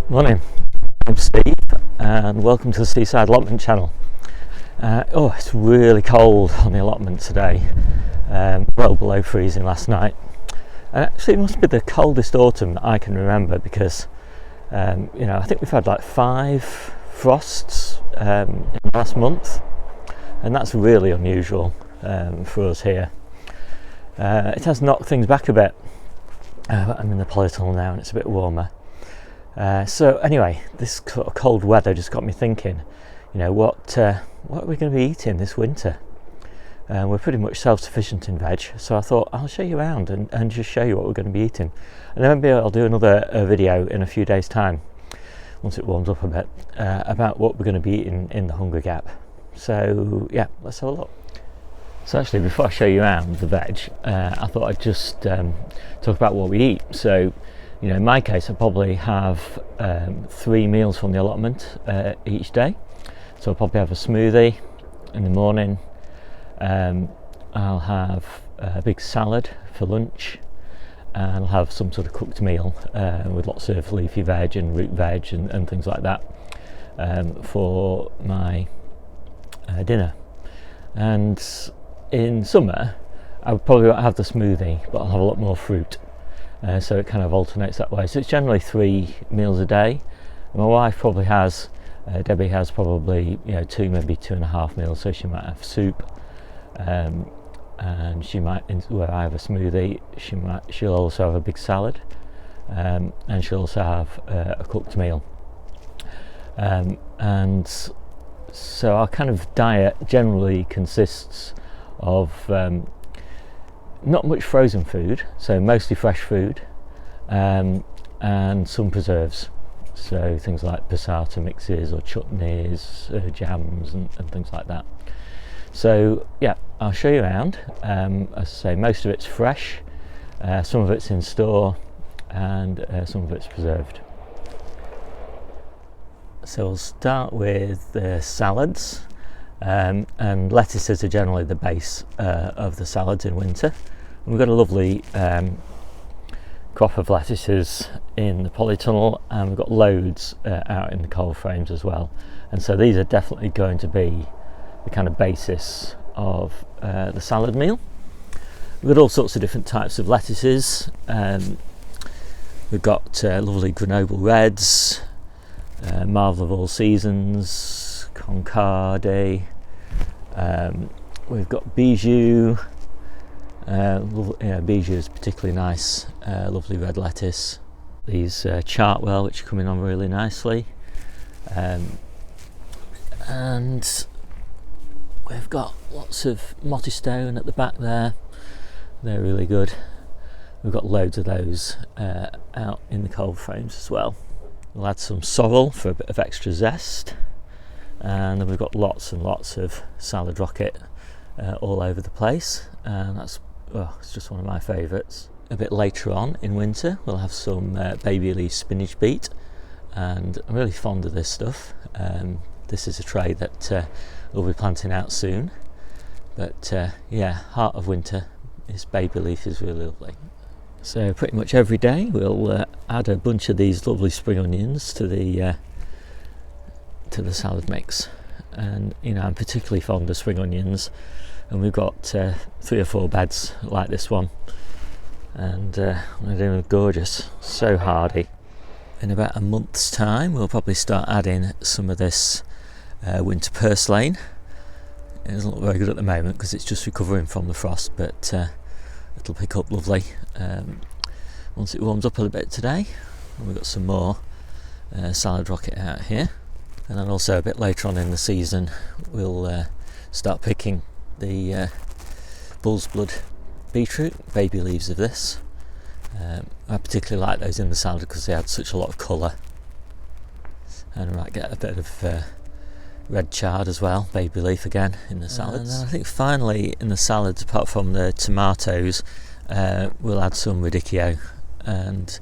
Morning, I'm Steve and welcome to the Seaside Allotment channel. It's really cold on the allotment today, well below freezing last night. And actually it must be the coldest autumn that I can remember because I think we've had like 5 frosts in the last month, and that's really unusual for us here. It has knocked things back a bit. I'm in the polytunnel now and it's a bit warmer. So anyway, this sort of cold weather just got me thinking, what are we going to be eating this winter? We're pretty much self-sufficient in veg, so I thought I'll show you around and just show you what we're going to be eating. And then maybe I'll do another video in a few days' time, once it warms up a bit, about what we're going to be eating in the hunger gap. So yeah, let's have a look. So actually, before I show you around the veg, I thought I'd just talk about what we eat. So, in my case, I probably have 3 meals from the allotment each day. So I'll probably have a smoothie in the morning. I'll have a big salad for lunch, and I'll have some sort of cooked meal with lots of leafy veg and root veg and things like that for my dinner. And in summer, I would probably not have the smoothie, but I'll have a lot more fruit. So it kind of alternates that way. So it's generally 3 meals a day. My wife probably has, Debbie has probably 2, maybe 2.5 meals. So she might have soup, and she might, where I have a smoothie, she'll also have a big salad, and she'll also have a cooked meal. And so our kind of diet generally consists of not much frozen food, so mostly fresh food, and some preserves, so things like passata mixes or chutneys, jams and things like that. So yeah, I'll show you around. As I say, most of it's fresh, some of it's in store, and some of it's preserved. So we'll start with the salads, and lettuces are generally the base of the salads in winter. And we've got a lovely crop of lettuces in the polytunnel, and we've got loads out in the cold frames as well. And so these are definitely going to be the kind of basis of the salad meal. We've got all sorts of different types of lettuces. We've got lovely Grenoble reds, Marvel of all seasons, Concarde, we've got Bijou. Bijou is particularly nice, lovely red lettuce. These Chartwell, which are coming on really nicely, and we've got lots of Mottystone at the back there. They're really good. We've got loads of those out in the cold frames as well. We'll add some sorrel for a bit of extra zest, and then we've got lots and lots of salad rocket all over the place, and that's it's just one of my favourites. A bit later on in winter we'll have some baby leaf spinach beet, and I'm really fond of this stuff. This is a tray that we'll be planting out soon, but heart of winter is baby leaf, is really lovely. So pretty much every day we'll add a bunch of these lovely spring onions to the salad mix, and I'm particularly fond of spring onions, and we've got 3 or 4 beds like this one, and they're doing gorgeous, so hardy. In about a month's time we'll probably start adding some of this winter purslane. It doesn't look very good at the moment because it's just recovering from the frost, but it'll pick up lovely once it warms up a little bit today. And we've got some more salad rocket out here, and then also a bit later on in the season we'll start picking the bull's blood beetroot, baby leaves of this. I particularly like those in the salad because they add such a lot of colour, and I might get a bit of red chard as well, baby leaf again in the salads. And then I think finally in the salads, apart from the tomatoes, we'll add some radicchio, and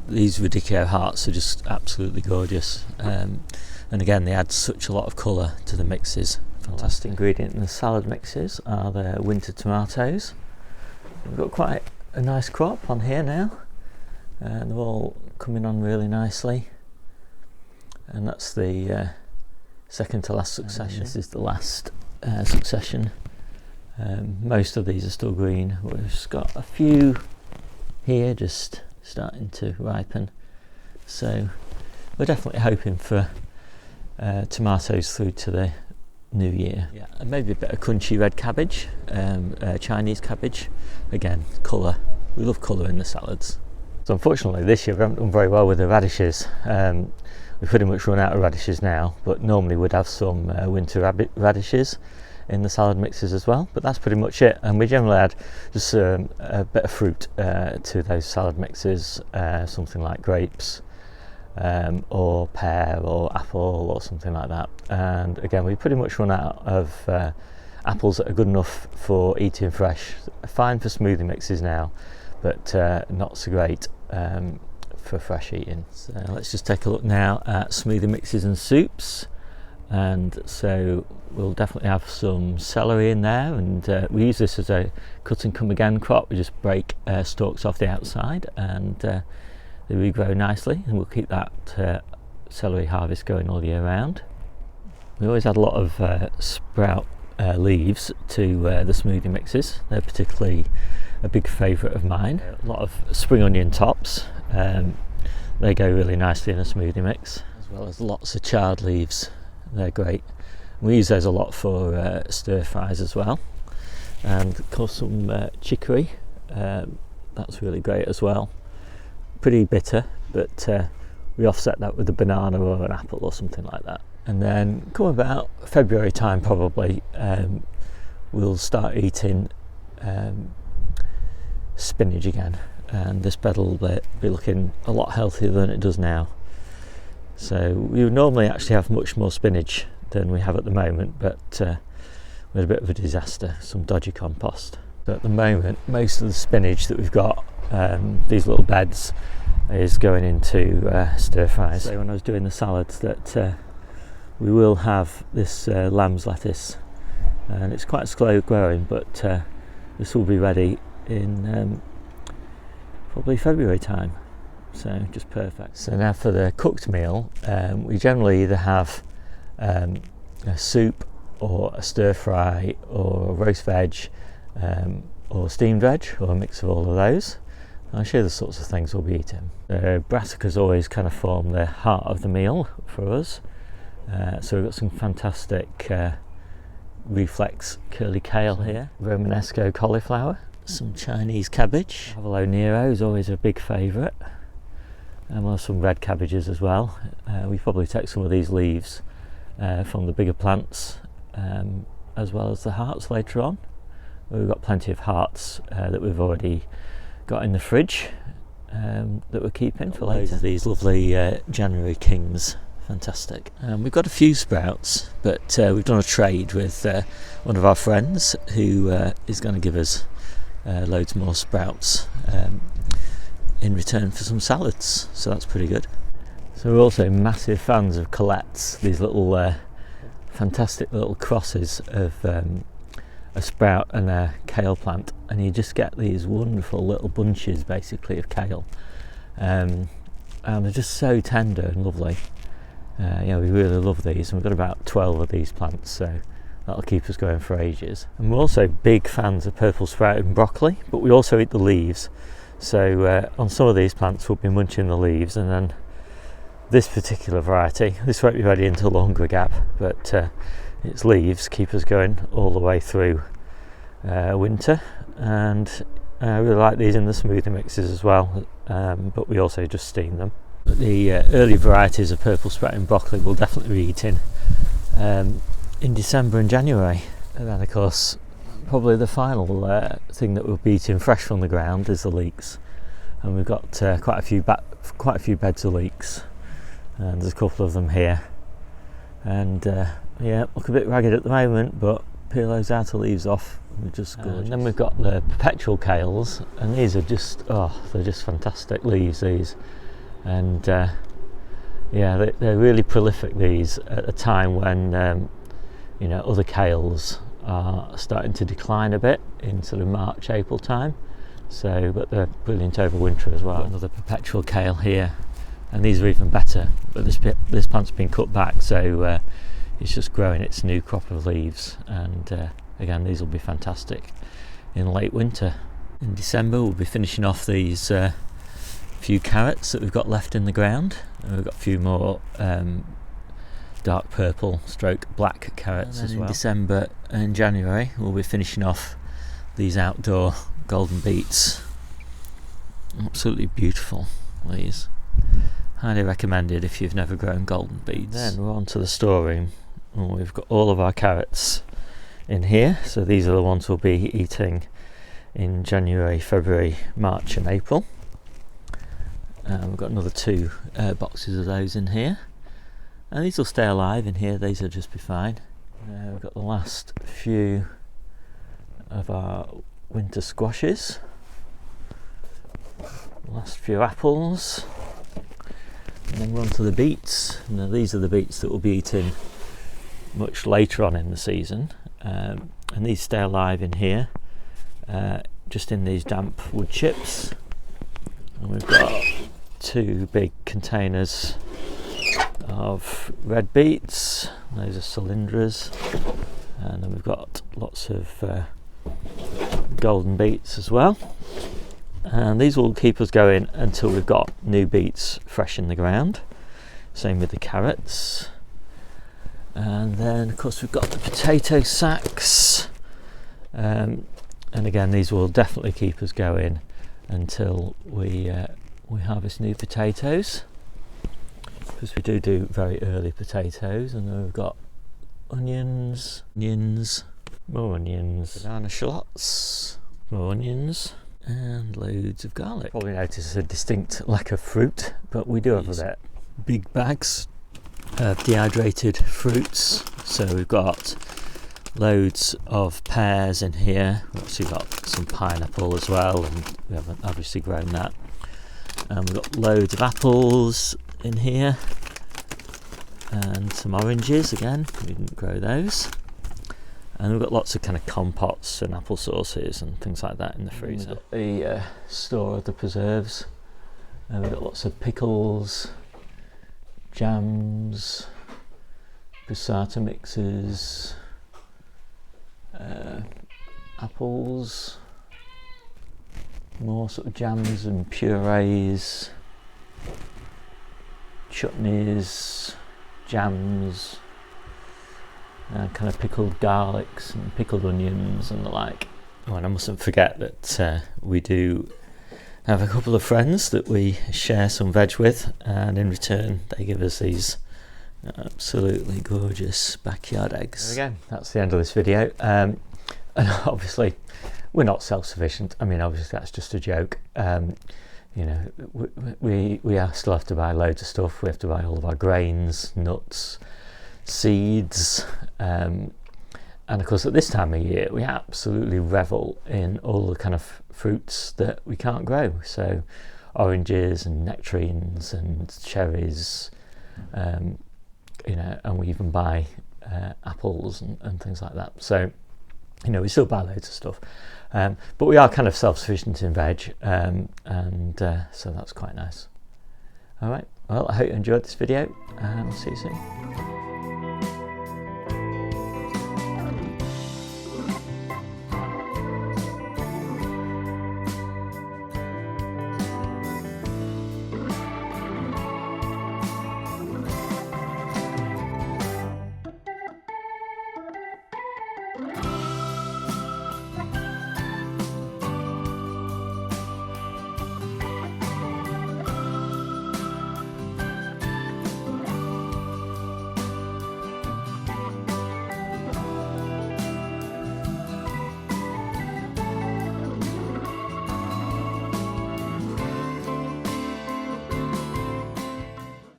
these radicchio hearts are just absolutely gorgeous, and again they add such a lot of colour to the mixes. Fantastic ingredient in the salad mixes are the winter tomatoes. We've got quite a nice crop on here now, and they're all coming on really nicely, and that's the second to last succession. This is the last succession. Most of these are still green. We've just got a few here just starting to ripen, so we're definitely hoping for tomatoes through to the new year. Yeah, and maybe a bit of crunchy red cabbage, Chinese cabbage. Again, colour. We love colour in the salads. So unfortunately this year we haven't done very well with the radishes. We've pretty much run out of radishes now, but normally we'd have some winter radishes in the salad mixes as well, but that's pretty much it. And we generally add just a bit of fruit to those salad mixes, something like grapes, or pear or apple or something like that. And again, we pretty much run out of apples that are good enough for eating fresh. Fine for smoothie mixes now, but not so great for fresh eating. So let's just take a look now at smoothie mixes and soups. And so we'll definitely have some celery in there, and we use this as a cut and come again crop. We just break stalks off the outside, and they regrow nicely, and we'll keep that celery harvest going all year round. We always add a lot of sprout leaves to the smoothie mixes. They're particularly a big favourite of mine. A lot of spring onion tops, they go really nicely in a smoothie mix, as well as lots of chard leaves. They're great. We use those a lot for stir fries as well, and of course some chicory, that's really great as well. Pretty bitter, but we offset that with a banana or an apple or something like that. And then come about February time probably, we'll start eating spinach again, and this bed will be looking a lot healthier than it does now. So we would normally actually have much more spinach than we have at the moment, but we had a bit of a disaster, some dodgy compost. So at the moment, most of the spinach that we've got, these little beds, is going into stir fries. So when I was doing the salads, that we will have this lamb's lettuce, and it's quite slow growing, but this will be ready in probably February time. So just perfect. So now for the cooked meal, we generally either have a soup or a stir fry or a roast veg, or steamed veg, or a mix of all of those. I'll show you the sorts of things we'll be eating. Brassicas always kind of form the heart of the meal for us. So we've got some fantastic reflex curly kale here, Romanesco cauliflower, some Chinese cabbage, Avalo Nero is always a big favourite. And we'll have some red cabbages as well. We probably take some of these leaves from the bigger plants, as well as the hearts later on. We've got plenty of hearts that we've already got in the fridge that we're keeping for later. These lovely January Kings, fantastic. We've got a few sprouts, but we've done a trade with one of our friends who is going to give us loads more sprouts in return for some salads, so that's pretty good. So we're also massive fans of colettes, these little fantastic little crosses of a sprout and a kale plant, and you just get these wonderful little bunches basically of kale, and they're just so tender and lovely. Yeah, we really love these, and we've got about 12 of these plants, so that'll keep us going for ages. And we're also big fans of purple sprouted broccoli, but we also eat the leaves. So on some of these plants we'll be munching the leaves, and then this particular variety, this won't be ready until the longer gap, but its leaves keep us going all the way through winter. And I really like these in the smoothie mixes as well, but we also just steam them. But the early varieties of purple sprouting broccoli we'll definitely be eating in December and January. And then of course probably the final thing that we'll be eating fresh from the ground is the leeks, and we've got quite a few beds of leeks, and there's a couple of them here, and yeah, look a bit ragged at the moment, but peel those outer leaves off, they're just gorgeous. And then we've got the perpetual kales, and these are just, they're just fantastic leaves, these, and yeah, they're really prolific, these, at a time when you know, other kales are starting to decline a bit in sort of March, April time. So, but they're brilliant over winter as well. Another perpetual kale here, and these are even better, but this plant's been cut back, so it's just growing its new crop of leaves, and again, these will be fantastic in late winter. In December we'll be finishing off these few carrots that we've got left in the ground, and we've got a few more dark purple stroke black carrots as well. In December and January we'll be finishing off these outdoor golden beets. Absolutely beautiful, these. Highly recommended if you've never grown golden beets. Then we're on to the storeroom, and we've got all of our carrots in here. So these are the ones we'll be eating in January, February, March and April. We've got another 2 boxes of those in here, and these will stay alive in here. These will just be fine. We've got the last few of our winter squashes, last few apples, and then we're on to the beets. Now these are the beets that we'll be eating much later on in the season, and these stay alive in here, just in these damp wood chips. And we've got 2 big containers of red beets. Those are cylindras, and then we've got lots of golden beets as well, and these will keep us going until we've got new beets fresh in the ground. Same with the carrots. And then of course we've got the potato sacks, and again these will definitely keep us going until we harvest new potatoes, because we do very early potatoes. And then we've got onions, more onions, banana shallots, more onions, and loads of garlic. Probably notice a distinct lack of fruit, but we do have that big bags of dehydrated fruits. So we've got loads of pears in here. We've actually got some pineapple as well, and we haven't obviously grown that. And we've got loads of apples in here, and some oranges. Again, we didn't grow those. And we've got lots of kind of compots and apple sauces and things like that in the freezer. We've got the store of the preserves, and we've got lots of pickles, jams, passata mixes, apples, more sort of jams and purees, chutneys, jams, kind of pickled garlics and pickled onions and the like. Oh, and I mustn't forget that we do have a couple of friends that we share some veg with, and in return they give us these absolutely gorgeous backyard eggs. There we go, that's the end of this video. And obviously we're not self-sufficient. I mean, obviously that's just a joke. You know, we still have to buy loads of stuff. We have to buy all of our grains, nuts, seeds, and of course at this time of year we absolutely revel in all the kind of fruits that we can't grow. So oranges and nectarines and cherries, you know, and we even buy apples and things like that. So, you know, we still buy loads of stuff, but we are kind of self-sufficient in veg, and so that's quite nice. All right, well, I hope you enjoyed this video, and I'll see you soon.